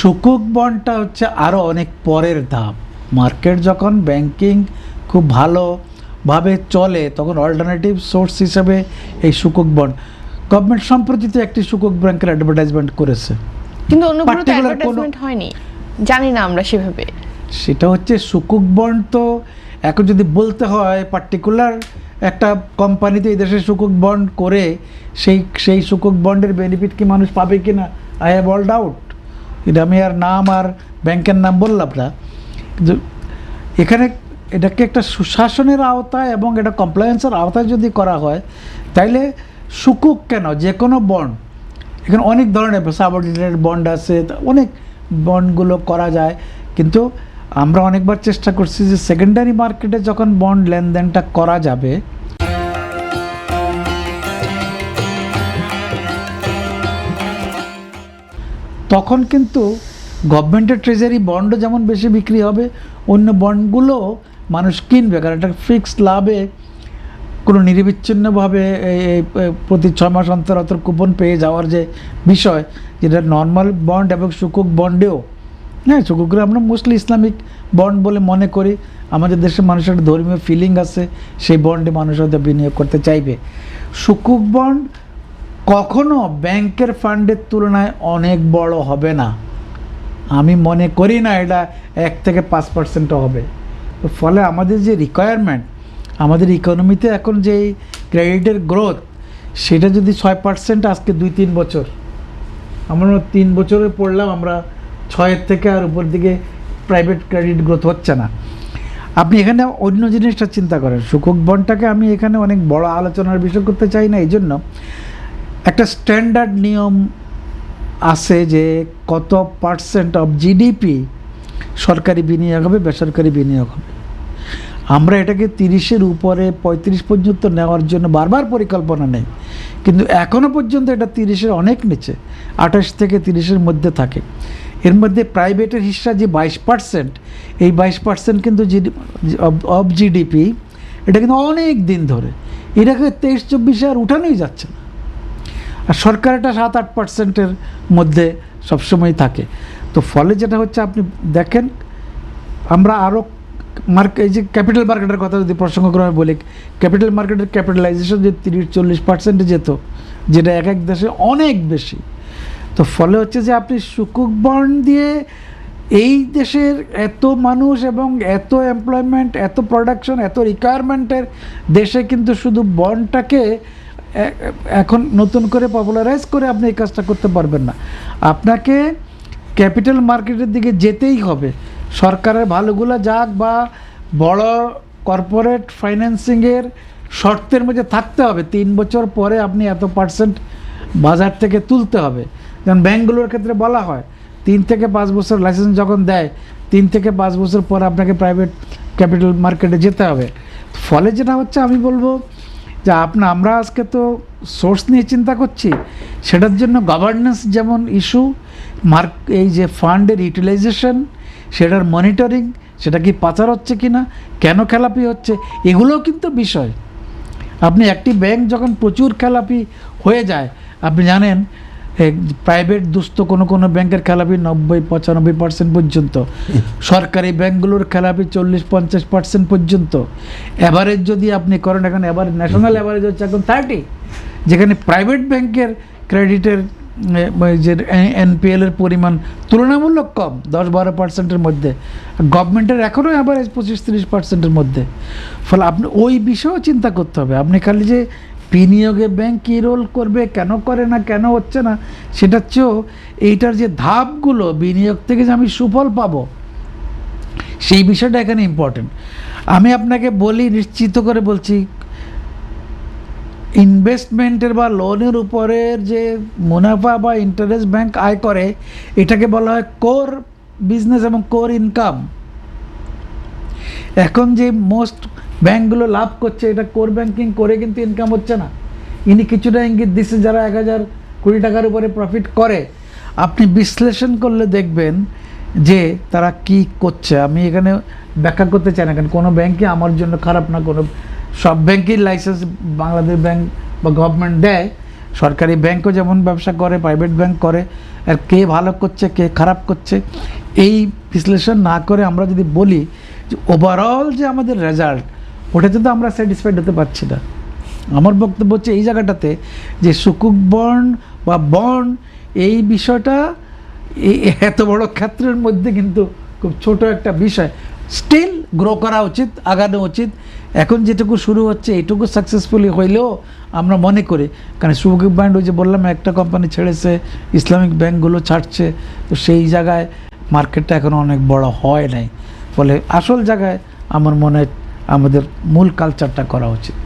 সুকুক বন্ডটা হচ্ছে আরও অনেক পরের ধাপ। মার্কেট যখন ব্যাংকিং খুব ভালোভাবে চলে তখন অল্টারনেটিভ সোর্স হিসাবে এই সুকুক বন্ড, গভর্নমেন্ট সম্প্রতি তো একটি সুকুক ব্যাংকের অ্যাডভার্টাইজমেন্ট করেছে, কিন্তু অন্যগুলো তো অ্যাডভার্টাইজমেন্ট হয়নি, জানি না আমরা সেভাবে। সেটা হচ্ছে সুকুক বন্ড। তো এখন যদি বলতে হয় পার্টিকুলার একটা কোম্পানিতে এই দেশে সুকুক বন্ড করে সেই সুকুক বন্ডের বেনিফিট কি মানুষ পাবে কি না, আই হ্যাভ অল ডাউট। এটা আমি আর নাম আর ব্যাংকের নাম বললাম না, কিন্তু এখানে এটাকে একটা সুশাসনের আওতায় এবং এটা কমপ্লায়েন্সের আওতায় যদি করা হয় তাইলে সুকুক কেন, যে কোনো বন্ড, এখানে অনেক ধরনের সাবঅর্ডিনেটেড বন্ড আছে, অনেক বন্ডগুলো করা যায়। কিন্তু আমরা অনেকবার চেষ্টা করছি যে সেকেন্ডারি মার্কেটে যখন বন্ড লেনদেনটা করা যাবে তখন কিন্তু গভর্নমেন্টের ট্রেজারি বন্ডও যেমন বেশি বিক্রি হবে, অন্য বন্ডগুলো মানুষ কিনবে, কারণ এটা ফিক্সড লাভে কোনো নিরবিচ্ছিন্নভাবে এই প্রতি 6 মাস অন্তর অন্তর কুপন পেয়ে যাওয়ার যে বিষয়, যেটা নর্মাল বন্ড এবং সুকুক বন্ডেও, হ্যাঁ সুকুকগুলো আমরা মোস্টলি ইসলামিক বন্ড বলে মনে করি, আমাদের দেশের মানুষের একটা ধর্মীয় ফিলিং আছে, সেই বন্ডে মানুষ হয়তো বিনিয়োগ করতে চাইবে। সুকুক বন্ড কখনো ব্যাংকের ফান্ডের তুলনায় অনেক বড় হবে না, আমি মনে করি না এটা 1 থেকে 5% হবে। তো ফলে আমাদের যে রিকোয়ারমেন্ট, আমাদের ইকোনমিতে এখন যে ক্রেডিটের গ্রোথ, সেটা যদি 6% আজকে 2-3 বছর, আমরা 3 বছরে পড়লাম, আমরা 6 থেকে আর উপর দিকে প্রাইভেট ক্রেডিট গ্রোথ হচ্ছে না। আপনি এখানে অন্য জিনিসটা চিন্তা করেন, সুকুক বন্ডটাকে আমি এখানে অনেক বড় আলোচনার বিষয় করতে চাই না, এই জন্য একটা স্ট্যান্ডার্ড নিয়ম আছে যে কত % অফ জিডিপি সরকারি বিনিয়োগ হবে, বেসরকারি বিনিয়োগ হবে। আমরা এটাকে 30-এর উপরে 35 পর্যন্ত নেওয়ার জন্য বারবার পরিকল্পনা নেই, কিন্তু এখনও পর্যন্ত এটা 30-এর অনেক নিচে, 28 থেকে 30-এর মধ্যে থাকে। এর মধ্যে প্রাইভেটের হিস্সা যে 22%, এই 22% কিন্তু অফ জিডিপি, এটা কিন্তু অনেক দিন ধরে, এটাকে 23-24 আর উঠানোই যাচ্ছে না। আর সরকার এটা 7-8%-এর মধ্যে সবসময় থাকে। তো ফলে যেটা হচ্ছে, আপনি দেখেন আমরা আরও এই যে ক্যাপিটাল মার্কেটের কথা যদি প্রসঙ্গক্রমে বলি, ক্যাপিটাল মার্কেটের ক্যাপিটালাইজেশন যে 30-40% যেত, যেটা এক এক দেশে অনেক বেশি। তো ফলে হচ্ছে যে আপনি সুকুক বন্ড দিয়ে এই দেশের এত মানুষ এবং এত এমপ্লয়মেন্ট, এত প্রোডাকশন, এত রিকোয়ারমেন্টের দেশে কিন্তু শুধু বন্ডটাকে এখন নতুন করে পপুলারাইজ করে আপনি এই কাজটা করতে পারবেন না। আপনাকে ক্যাপিটাল মার্কেটের দিকে যেতেই হবে, সরকারের ভালোগুলো যাক বা বড় কর্পোরেট ফাইন্যান্সিংয়ের শর্তের মধ্যে থাকতে হবে। 3 বছর পরে আপনি এত % বাজার থেকে তুলতে হবে। যেমন ব্যাঙ্কগুলোর ক্ষেত্রে বলা হয় 3 থেকে 5 বছর লাইসেন্স যখন দেয়, 3 থেকে 5 বছর পর আপনাকে প্রাইভেট ক্যাপিটাল মার্কেটে যেতে হবে। ফলে যেটা হচ্ছে, আমি বলবো যে আমরা আজকে তো সোর্স নিয়ে চিন্তা করছি, সেটার জন্য গভর্নেন্স যেমন ইস্যু, এই যে ফান্ডের ইউটিলাইজেশন, সেটার মনিটরিং, সেটা কি পাচার হচ্ছে কি না, কেন খেলাপি হচ্ছে, এগুলোও কিন্তু বিষয়। আপনি একটি ব্যাংক যখন প্রচুর খেলাপি হয়ে যায়, আপনি জানেন প্রাইভেট দুস্থ কোনো ব্যাংকের খেলাপি 90-95% পর্যন্ত, সরকারি ব্যাংকগুলোর খেলাপি 40-50% পর্যন্ত। অ্যাভারেজ যদি আপনি করেন, এখন অ্যাভারেজ ন্যাশনাল অ্যাভারেজ হচ্ছে এখন 30, যেখানে প্রাইভেট ব্যাংকের ক্রেডিটের যে এনপিএলের পরিমাণ তুলনামূলক কম, 10-12%-এর মধ্যে, গভর্নমেন্টের এখনও অ্যাভারেজ 25-30%-এর মধ্যে। ফলে আপনি ওই বিষয়েও চিন্তা করতে হবে। আপনি খালি যে বিনিয়োগে ব্যাংক কী রোল করবে, কেন করে না, কেন হচ্ছে না, সেটার চেয়েও এইটার যে ধাপগুলো, বিনিয়োগ থেকে যে আমি সুফল পাবো, সেই বিষয়টা এখানে ইম্পর্টেন্ট। আমি আপনাকে বলি, নিশ্চিত করে বলছি, ইনভেস্টমেন্টের বা লোনের উপরের যে মুনাফা বা ইন্টারেস্ট ব্যাংক আয় করে, এটাকে বলা হয় কোর বিজনেস এবং কোর ইনকাম। এখন যে মোস্ট ব্যাংকগুলো লাভ করছে, এটা কোর ব্যাংকিং করে কিন্তু ইনকাম হচ্ছে না। ইনি কিছুটা ইঙ্গিত দিচ্ছে, যারা 1000 কোটি টাকার উপরে প্রফিট করে, আপনি বিশ্লেষণ করলে দেখবেন যে তারা কি করছে। আমি এখানে ব্যাখ্যা করতে চাই না, কারণ কোনো ব্যাংকই আমার জন্য খারাপ না, কোনো সব ব্যাংকের লাইসেন্স বাংলাদেশ ব্যাংক বা গভর্নমেন্ট দেয়, সরকারি ব্যাংকও যেমন ব্যবসা করে, প্রাইভেট ব্যাংক করে, আর কে ভালো করছে কে খারাপ করছে এই বিশ্লেষণ না করে আমরা যদি বলি যে ওভারঅল যে আমাদের রেজাল্ট, ওটাতে তো আমরা স্যাটিসফাইড হতে পারছি না। আমার বক্তব্য হচ্ছে এই জায়গাটাতে যে সুকুক বন্ড বা বন্ড এই বিষয়টা এই এত বড় ক্ষেত্রের মধ্যে কিন্তু খুব ছোট একটা বিষয়, স্টিল গ্রো করা উচিত, আগানো উচিত। এখন যেটুকু শুরু হচ্ছে এইটুকু সাকসেসফুলি হইলেও আমরা মনে করি, কারণ সুকুক বন্ড ওই যে বললাম একটা কোম্পানি ছেড়েছে, ইসলামিক ব্যাংকগুলো ছাড়ছে, তো সেই জায়গায় মার্কেটটা এখন অনেক বড় হয় নাই। ফলে আসল জায়গায় আমার মনে হয় আমাদের মূল কালচারটা করা উচিত।